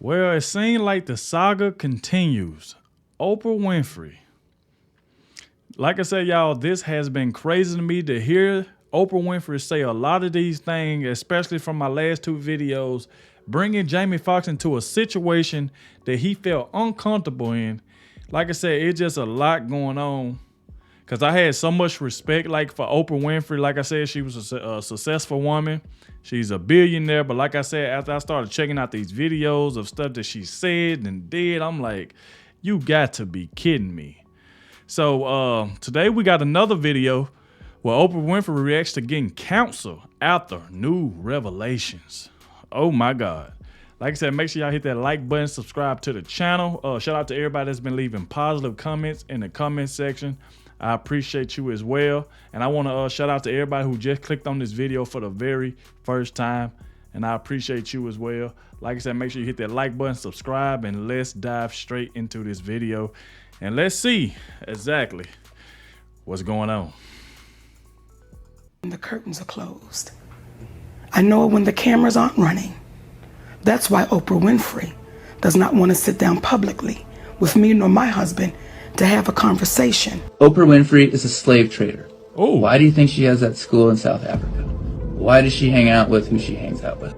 Well, it seems like the saga continues. Oprah Winfrey. Like I said, y'all, this has been crazy to me to hear Oprah Winfrey say a lot of these things, especially from my last two videos, bringing Jamie Foxx into a situation that he felt uncomfortable in. Like I said, it's just a lot going on. Because I had so much respect for Oprah Winfrey. Like I said, she was a successful woman. She's a billionaire. But like I said, after I started checking out these videos of stuff that she said and did, I'm like, you got to be kidding me. So today we got another video where Oprah Winfrey reacts to getting counsel after new revelations. Oh my God. Like I said, make sure y'all hit that like button, subscribe to the channel. Shout out to everybody that's been leaving positive comments in the comment section. I appreciate you as well. And I want to shout out to everybody who just clicked on this video for the very first time. And I appreciate you as well. Like I said, make sure you hit that like button, subscribe, and let's dive straight into this video. And let's see exactly what's going on. The curtains are closed. I know it when the cameras aren't running. That's why Oprah Winfrey does not want to sit down publicly with me nor my husband to have a conversation. Oprah Winfrey is a slave trader. Oh. Why do you think she has that school in South Africa? Why does she hang out with who she hangs out with?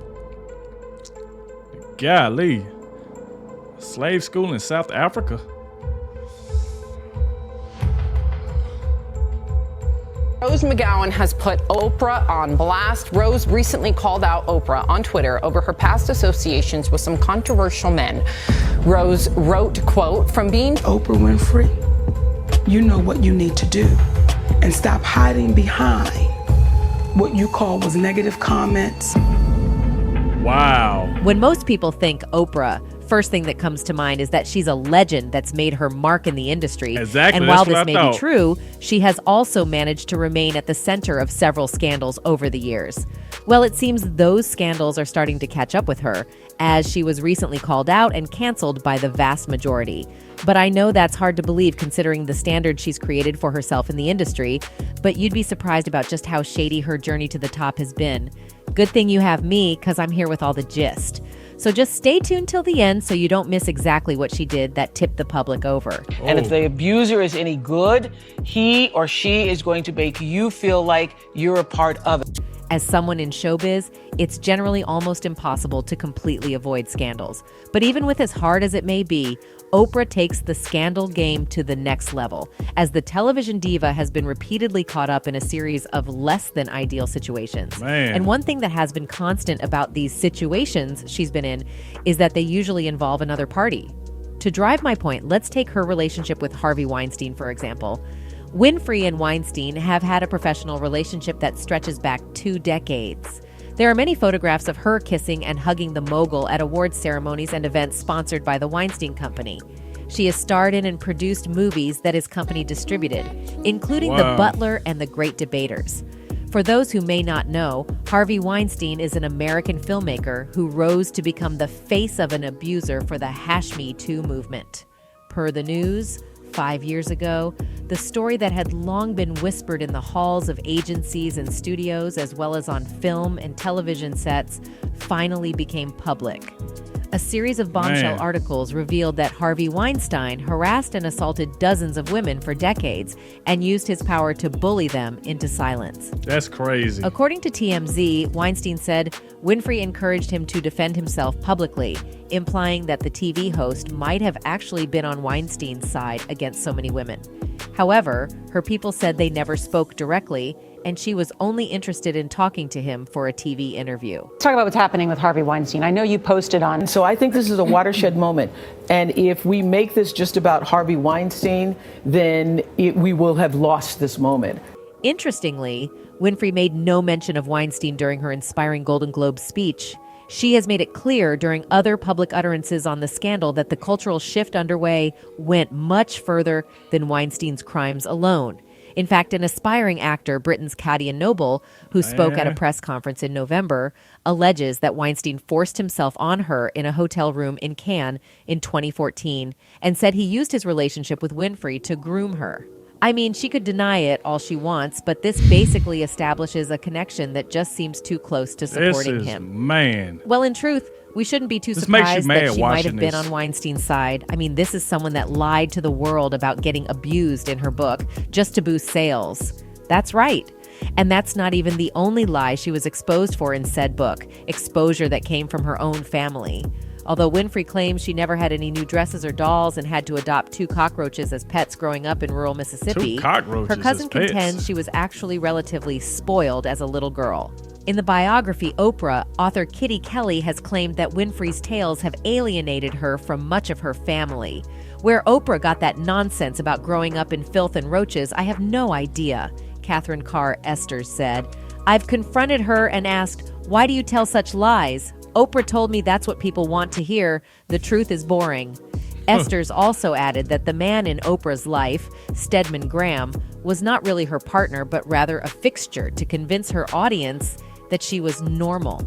Golly. Slave school in South Africa? Rose McGowan has put Oprah on blast. Rose recently called out Oprah on Twitter over her past associations with some controversial men. Rose wrote, quote, "From being Oprah Winfrey, you know what you need to do and stop hiding behind what you call was negative comments." Wow. When most people think Oprah, first thing that comes to mind is that she's a legend that's made her mark in the industry. Exactly. And while That's what this I may thought. be true, she has also managed to remain at the center of several scandals over the years. Well, it seems those scandals are starting to catch up with her, as she was recently called out and canceled by the vast majority. But I know that's hard to believe considering the standard she's created for herself in the industry, but you'd be surprised about just how shady her journey to the top has been. Good thing you have me, because I'm here with all the gist. So just stay tuned till the end so you don't miss exactly what she did that tipped the public over. And if the abuser is any good, he or she is going to make you feel like you're a part of it. As someone in showbiz, it's generally almost impossible to completely avoid scandals. But even with as hard as it may be, Oprah takes the scandal game to the next level, as the television diva has been repeatedly caught up in a series of less than ideal situations. Man. And one thing that has been constant about these situations she's been in is that they usually involve another party. To drive my point, let's take her relationship with Harvey Weinstein, for example. Winfrey and Weinstein have had a professional relationship that stretches back 2 decades. There are many photographs of her kissing and hugging the mogul at awards ceremonies and events sponsored by the Weinstein Company. She has starred in and produced movies that his company distributed, including The Wow. Butler and The Great Debaters. For those who may not know, Harvey Weinstein is an American filmmaker who rose to become the face of an abuser for the #Me Too movement. Per the news, 5 years ago, the story that had long been whispered in the halls of agencies and studios, as well as on film and television sets, finally became public. A series of bombshell Man. articles revealed that Harvey Weinstein harassed and assaulted dozens of women for decades and used his power to bully them into silence. That's crazy. According to TMZ, Weinstein said Winfrey encouraged him to defend himself publicly, implying that the TV host might have actually been on Weinstein's side against so many women. However, her people said they never spoke directly, and she was only interested in talking to him for a TV interview. Let's talk about what's happening with Harvey Weinstein. I know you posted on. So I think this is a watershed moment. And if we make this just about Harvey Weinstein, then we will have lost this moment. Interestingly, Winfrey made no mention of Weinstein during her inspiring Golden Globe speech. She has made it clear during other public utterances on the scandal that the cultural shift underway went much further than Weinstein's crimes alone. In fact, an aspiring actor, Britain's Katia Noble, who spoke at a press conference in November, alleges that Weinstein forced himself on her in a hotel room in Cannes in 2014 and said he used his relationship with Winfrey to groom her. I mean, she could deny it all she wants, but this basically establishes a connection that just seems too close to supporting him. Man. Well, in truth, We shouldn't be too This makes you surprised mad that she might have watching been this. on Weinstein's side. I mean, this is someone that lied to the world about getting abused in her book just to boost sales. That's right. And that's not even the only lie she was exposed for in said book, exposure that came from her own family. Although Winfrey claims she never had any new dresses or dolls and had to adopt 2 cockroaches as pets growing up in rural Mississippi, 2 cockroaches her cousin as pets. contends she was actually relatively spoiled as a little girl. In the biography Oprah, author Kitty Kelly has claimed that Winfrey's tales have alienated her from much of her family. Where Oprah got that nonsense about growing up in filth and roaches, I have no idea, Catherine Carr Esters said. I've confronted her and asked, why do you tell such lies? Oprah told me that's what people want to hear. The truth is boring. Esters also added that the man in Oprah's life, Stedman Graham, was not really her partner, but rather a fixture to convince her audience that she was normal.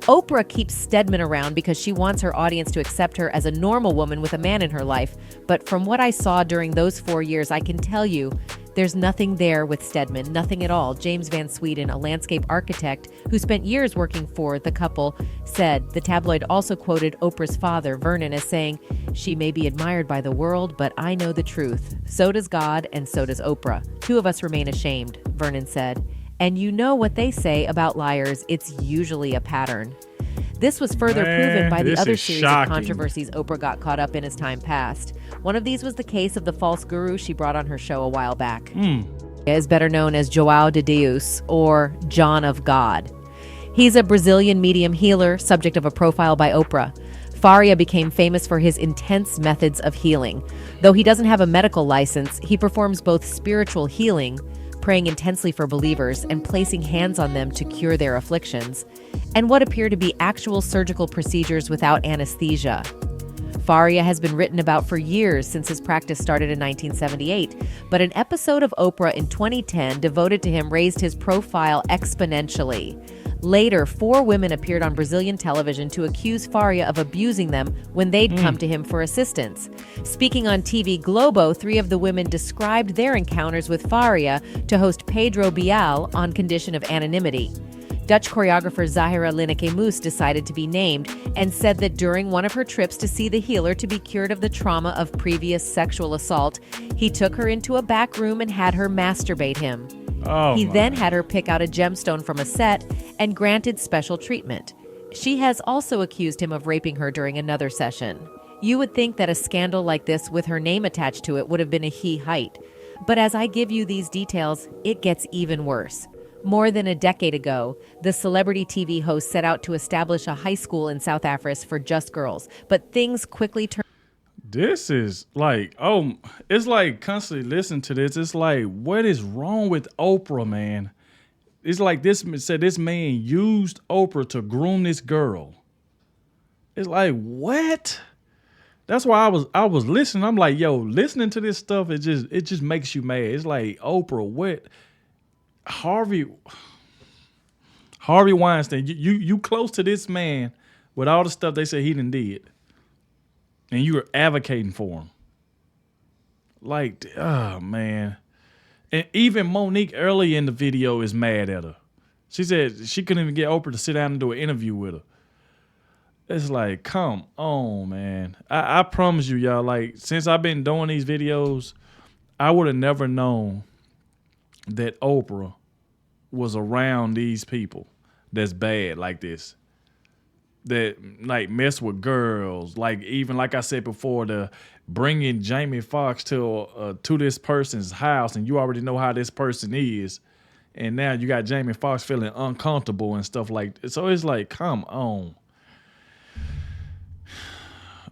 Oprah keeps Stedman around because she wants her audience to accept her as a normal woman with a man in her life. But from what I saw during those 4 years, I can tell you there's nothing there with Stedman, nothing at all. James Van Sweden, a landscape architect who spent years working for the couple, said. The tabloid also quoted Oprah's father, Vernon, as saying, she may be admired by the world, but I know the truth. So does God, and so does Oprah. 2 of us remain ashamed, Vernon said. And you know what they say about liars, it's usually a pattern. This was further proven by the this other is series shocking. of controversies Oprah got caught up in as time passed. One of these was the case of the false guru she brought on her show a while back. Is better known as João de Deus, or John of God. He's a Brazilian medium healer, subject of a profile by Oprah. Faria became famous for his intense methods of healing. Though he doesn't have a medical license, he performs both spiritual healing, praying intensely for believers and placing hands on them to cure their afflictions, and what appear to be actual surgical procedures without anesthesia. Faria has been written about for years since his practice started in 1978, but an episode of Oprah in 2010 devoted to him raised his profile exponentially. Later, 4 women appeared on Brazilian television to accuse Faria of abusing them when they'd come to him for assistance. Speaking on TV Globo, 3 of the women described their encounters with Faria to host Pedro Bial on condition of anonymity. Dutch choreographer Zahira Lineker-Moos decided to be named and said that during one of her trips to see the healer to be cured of the trauma of previous sexual assault, he took her into a back room and had her masturbate him. He then had her pick out a gemstone from a set and granted special treatment. She has also accused him of raping her during another session. You would think that a scandal like this with her name attached to it would have been a he height. But as I give you these details, it gets even worse. More than a decade ago, the celebrity TV host set out to establish a high school in South Africa for just girls, but things quickly turned. This is like, it's like constantly listening to this. It's like, what is wrong with Oprah, man? It's like this man used Oprah to groom this girl. It's like, what? That's why I was listening. I'm like, yo, listening to this stuff, it just makes you mad. It's like, Oprah, what? Harvey Weinstein, you close to this man with all the stuff they say he done did. And you were advocating for him. Like, oh, man. And even Monique early in the video is mad at her. She said she couldn't even get Oprah to sit down and do an interview with her. It's like, come on, man. I promise you, y'all, like, since I've been doing these videos, I would have never known that Oprah was around these people that's bad like this. That like mess with girls, like even like I said before, the bringing Jamie Foxx to this person's house, and you already know how this person is, and now you got Jamie Foxx feeling uncomfortable and stuff like that. So it's like, come on,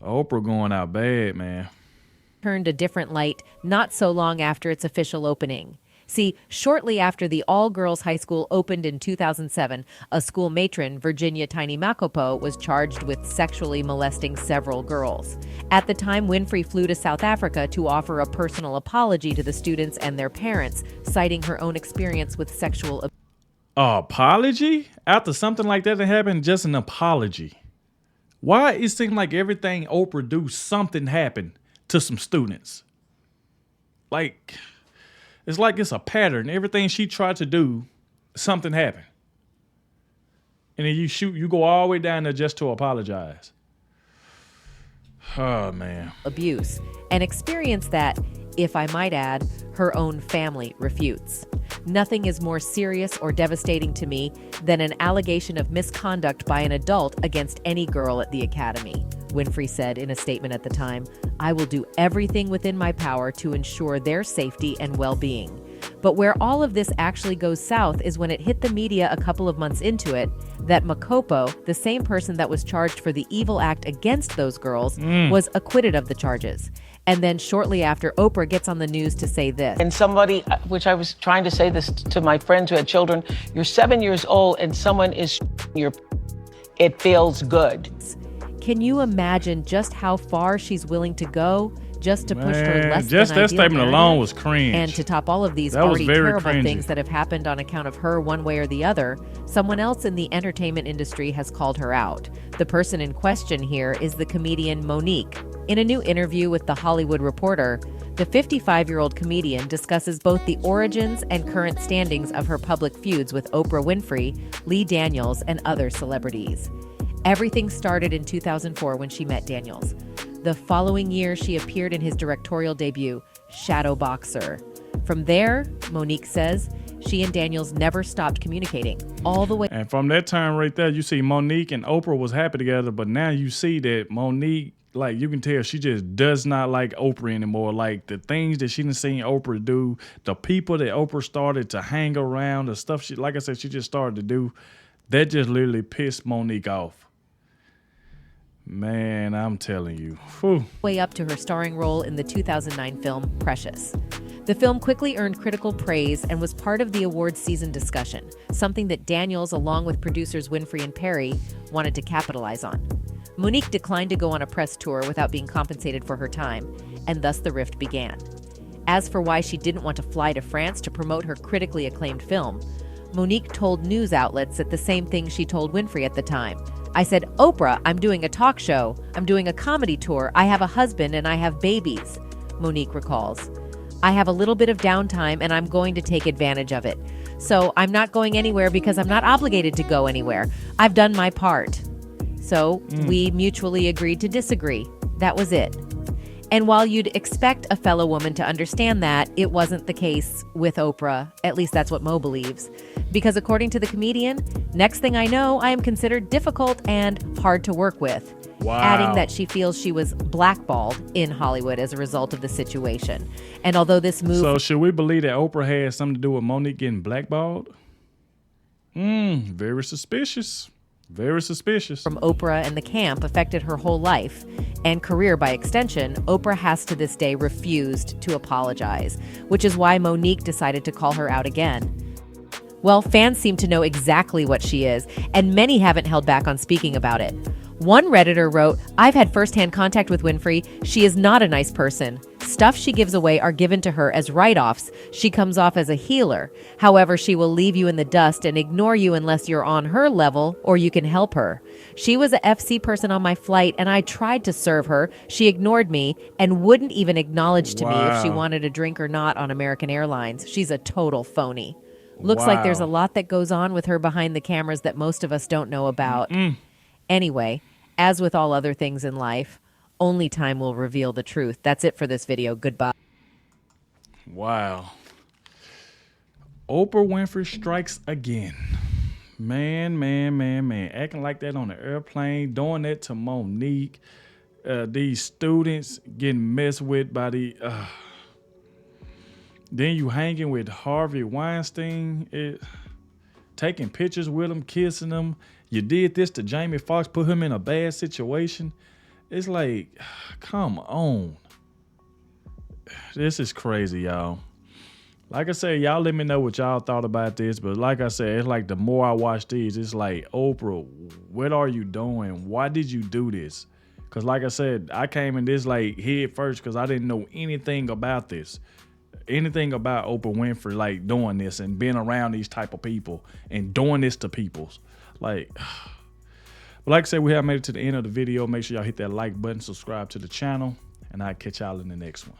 Oprah going out bad, man. Turned a different light not so long after its official opening. See, shortly after the all-girls high school opened in 2007, a school matron, Virginia Tiny Makopo, was charged with sexually molesting several girls. At the time, Winfrey flew to South Africa to offer a personal apology to the students and their parents, citing her own experience with sexual abuse. Apology? After something like that happened, just an apology. Why it seems like everything Oprah do, something happened to some students? Like, it's like it's a pattern. Everything she tried to do, something happened. and then you go all the way down there just to apologize. Oh, man. Abuse, an experience that, if I might add, her own family refutes. Nothing is more serious or devastating to me than an allegation of misconduct by an adult against any girl at the academy, Winfrey said in a statement at the time. I will do everything within my power to ensure their safety and well-being. But where all of this actually goes south is when it hit the media a couple of months into it that Makopo, the same person that was charged for the evil act against those girls, was acquitted of the charges. And then shortly after, Oprah gets on the news to say this. And somebody, which I was trying to say this to my friends who had children, you're 7 years old and someone is your, it feels good. Can you imagine just how far she's willing to go just to push her less just than that ideal statement narrative? alone was cringe. And to top all of these That was already very terrible cringy. things that have happened on account of her one way or the other, someone else in the entertainment industry has called her out. The person in question here is the comedian Monique. In a new interview with The Hollywood Reporter, the 55-year-old comedian discusses both the origins and current standings of her public feuds with Oprah Winfrey, Lee Daniels, and other celebrities. Everything started in 2004 when she met Daniels. The following year, she appeared in his directorial debut, Shadow Boxer. From there, Monique says, she and Daniels never stopped communicating, all the way. And from that time right there, you see Monique and Oprah was happy together, but now you see that Monique, like, you can tell she just does not like Oprah anymore. Like, the things that she done seen Oprah do, the people that Oprah started to hang around, the stuff she, like I said, she just started to do, that just literally pissed Monique off. Man, I'm telling you. Whew. Way up to her starring role in the 2009 film Precious. The film quickly earned critical praise and was part of the awards season discussion, something that Daniels, along with producers Winfrey and Perry, wanted to capitalize on. Monique declined to go on a press tour without being compensated for her time, and thus the rift began. As for why she didn't want to fly to France to promote her critically acclaimed film, Monique told news outlets that the same thing she told Winfrey at the time. I said, Oprah, I'm doing a talk show. I'm doing a comedy tour. I have a husband and I have babies, Monique recalls. I have a little bit of downtime and I'm going to take advantage of it. So I'm not going anywhere because I'm not obligated to go anywhere. I've done my part. So we mutually agreed to disagree. That was it. And while you'd expect a fellow woman to understand that, it wasn't the case with Oprah. At least that's what Mo believes. Because according to the comedian, next thing I know, I am considered difficult and hard to work with. Wow. Adding that she feels she was blackballed in Hollywood as a result of the situation. And although this move... So should we believe that Oprah had something to do with Monique getting blackballed? Very suspicious. Very suspicious. From Oprah and the camp affected her whole life and career by extension, Oprah has to this day refused to apologize, which is why Monique decided to call her out again. Well, fans seem to know exactly what she is, and many haven't held back on speaking about it. One Redditor wrote, I've had firsthand contact with Winfrey. She is not a nice person. Stuff she gives away are given to her as write-offs. She comes off as a healer. However, she will leave you in the dust and ignore you unless you're on her level or you can help her. She was a FC person on my flight and I tried to serve her. She ignored me and wouldn't even acknowledge to me if she wanted a drink or not on American Airlines. She's a total phony. Looks like there's a lot that goes on with her behind the cameras that most of us don't know about. Anyway, as with all other things in life, only time will reveal the truth. That's it for this video. Goodbye. Wow. Oprah Winfrey strikes again. Man. Acting like that on the airplane, doing that to Monique. These students getting messed with by the... Then you hanging with Harvey Weinstein, taking pictures with him, kissing him. You did this to Jamie Foxx, put him in a bad situation. It's like, come on. This is crazy, y'all. Like I said, y'all let me know what y'all thought about this. But like I said, it's like the more I watch these, it's like, Oprah, what are you doing? Why did you do this? Because like I said, I came in this like head first because I didn't know anything about this. Anything about Oprah Winfrey, like doing this and being around these type of people and doing this to peoples. Like, but like I said, we have made it to the end of the video. Make sure y'all hit that like button, subscribe to the channel, and I'll catch y'all in the next one.